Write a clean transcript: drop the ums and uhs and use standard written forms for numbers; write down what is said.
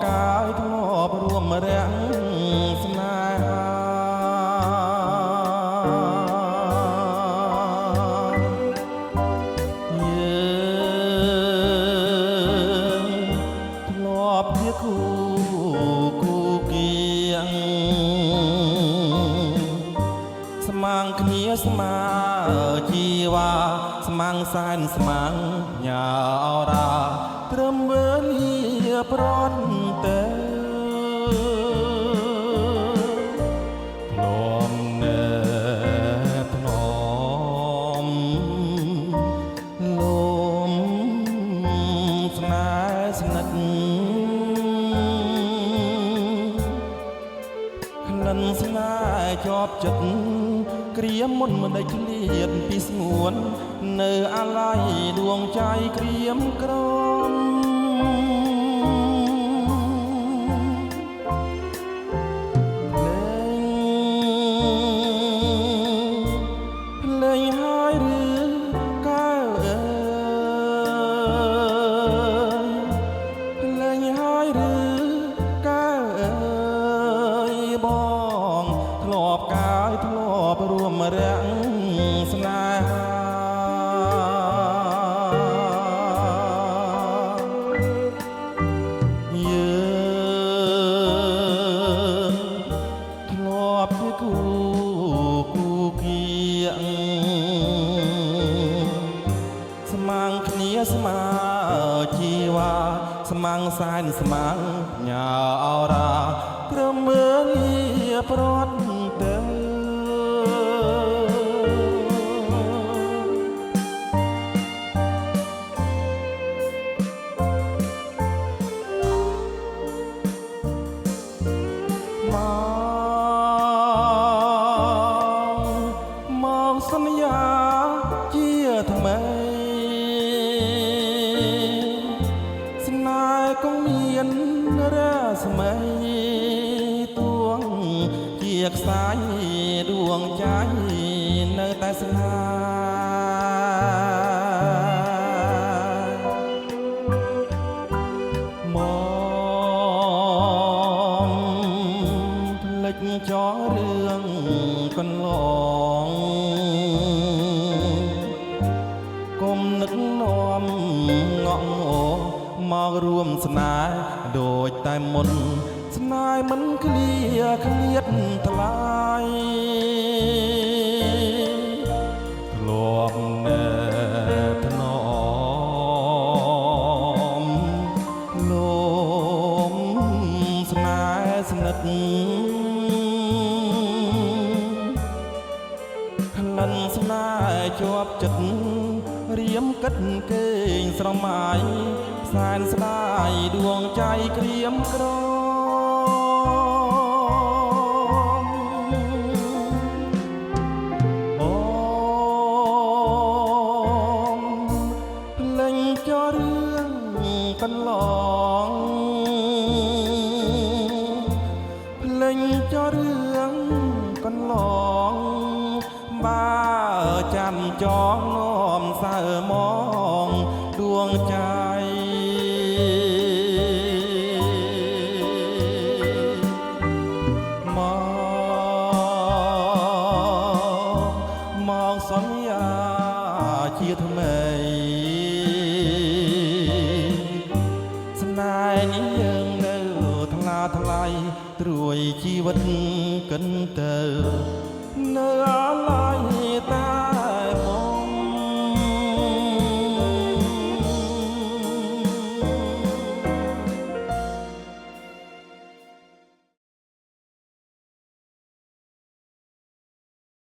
កាយធ្លាប់រួមរាំងស្នេហាយើងធ្លាប់ជាគូគៀងស្មាំងគ្នាស្មើជីវ៉ាស្មាំងសែនស្មាំងញ៉ាអរាត្រឹមវេលាប្រន់ទៅធ្នមណែធ្នមលំស្នេហ៍ស្និទ្ធក្លិនស្នេហ៍ជាប់ចិត្តក្រៀមមុនមិនដេចឃ្លាតពីស្ងួននៅអាឡ័យដួងใจក្រៀមក្រំលេងហើយឬកែវអើយលេងហើយឬកែវអើយបងធ្លាប់កាយធ្លាប់រួមរាំងស្នេហាយើងធ្លាប់ជាគូគៀងស្មាំងគ្នាស្មើជីវ៉ាស្មាំងសែនស្មាំងញ៉ាអរាក្រមើលលាប្រត់ទៅមកសន្យាជាថ្មីស្នេហ៍គង់មានរាស្មីទួងជាខ្សែដួងใจនៅតែស្នេហ៍ភ្លេចចោលរឿងកន្លងគុំនឹកនាំងក់ងមករួមស្នេហ៍ដូចតែមុនស្នេហ៍មិនឃ្លាឃ្លាតថ្លៃធ្លាប់ណែធ្នមលំស្នេហ៍ស្និទ្ធក្លិនស្នេហ៍ជាប់ចិត្តរៀមគិតគេងស្រមៃសែនស្ដាយដួងใจក្រៀមក្រំបងភ្លេងចោលរឿងកន្លងភ្លេងចោលរឿងកន្លងបើចាំចងនាំសើមងដួងใจមកសន្យាជាថ្មីស្នេហ៍នេះយើងនៅថ្លាថ្លៃត្រួយជីវិតកិនទៅ